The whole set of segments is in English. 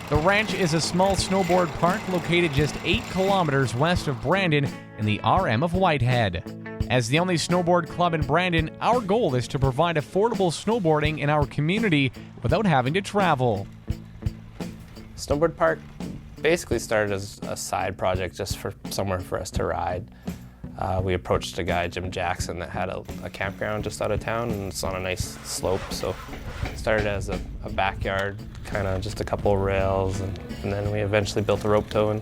The Ranch is a small snowboard park located just 8 kilometers west of Brandon in the RM of Whitehead. As the only snowboard club in Brandon, our goal is to provide affordable snowboarding in our community without having to travel. Snowboard park basically started as a side project just for somewhere for us to ride. We approached a guy, Jim Jackson, that had a campground just out of town, and it's on a nice slope, so it started as a backyard, kind of just a couple of rails, and then we eventually built a rope tow and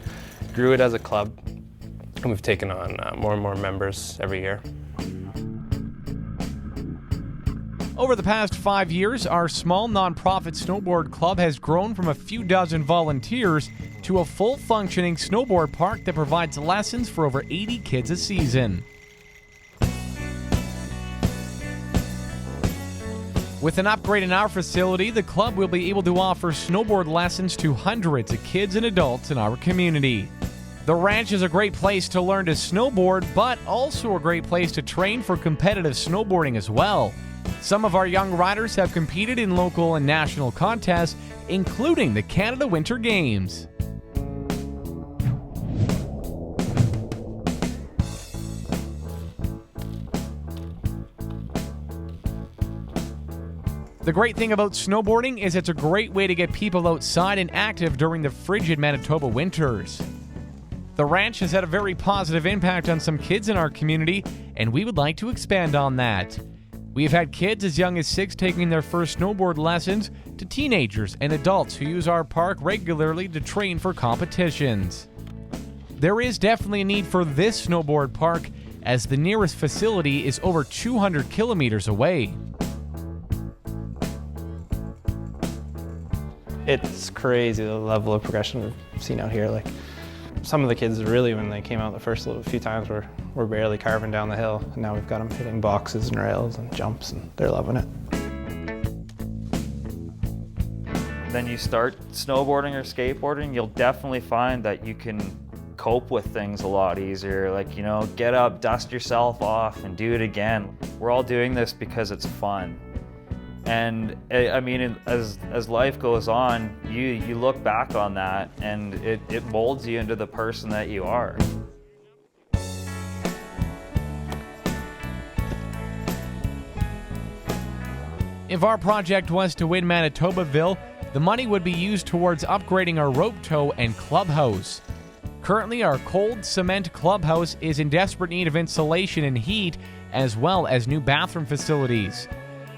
grew it as a club, and we've taken on more and more members every year. Over the past 5 years, our small nonprofit snowboard club has grown from a few dozen volunteers to a full-functioning snowboard park that provides lessons for over 80 kids a season. With an upgrade in our facility, the club will be able to offer snowboard lessons to hundreds of kids and adults in our community. The Ranch is a great place to learn to snowboard, but also a great place to train for competitive snowboarding as well. Some of our young riders have competed in local and national contests, including the Canada Winter Games. The great thing about snowboarding is it's a great way to get people outside and active during the frigid Manitoba winters. The Ranch has had a very positive impact on some kids in our community, and we would like to expand on that. We have had kids as young as 6 taking their first snowboard lessons to teenagers and adults who use our park regularly to train for competitions. There is definitely a need for this snowboard park, as the nearest facility is over 200 kilometers away. It's crazy the level of progression we've seen out here. Like, some of the kids really, when they came out the first few times, were barely carving down the hill. And now we've got them hitting boxes and rails and jumps, and they're loving it. Then you start snowboarding or skateboarding, you'll definitely find that you can cope with things a lot easier. Like, you know, get up, dust yourself off, and do it again. We're all doing this because it's fun. And I mean, as life goes on, you look back on that, and it molds you into the person that you are. If our project was to win Manitobaville, the money would be used towards upgrading our rope tow and clubhouse. Currently, our cold cement clubhouse is in desperate need of insulation and heat, as well as new bathroom facilities.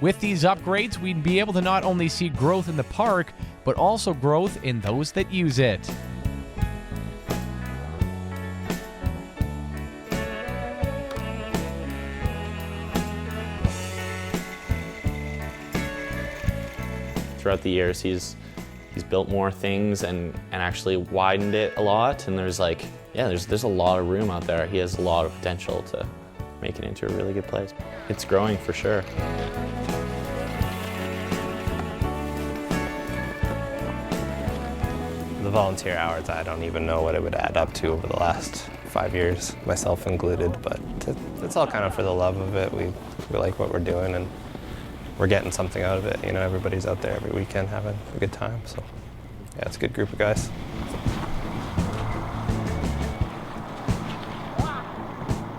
With these upgrades, we'd be able to not only see growth in the park, but also growth in those that use it. Throughout the years, he's built more things and actually widened it a lot. And there's a lot of room out there. He has a lot of potential to make it into a really good place. It's growing for sure. The volunteer hours, I don't even know what it would add up to over the last 5 years, myself included, but it's all kind of for the love of it. We like what we're doing, and we're getting something out of it. You know, everybody's out there every weekend having a good time, so yeah, it's a good group of guys.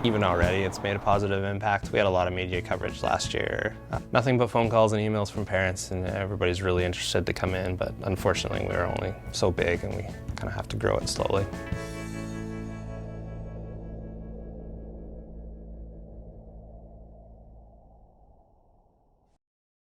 Even already, it's made a positive impact. We had a lot of media coverage last year. Nothing but phone calls and emails from parents, and everybody's really interested to come in, but unfortunately we're only so big and we kind of have to grow it slowly.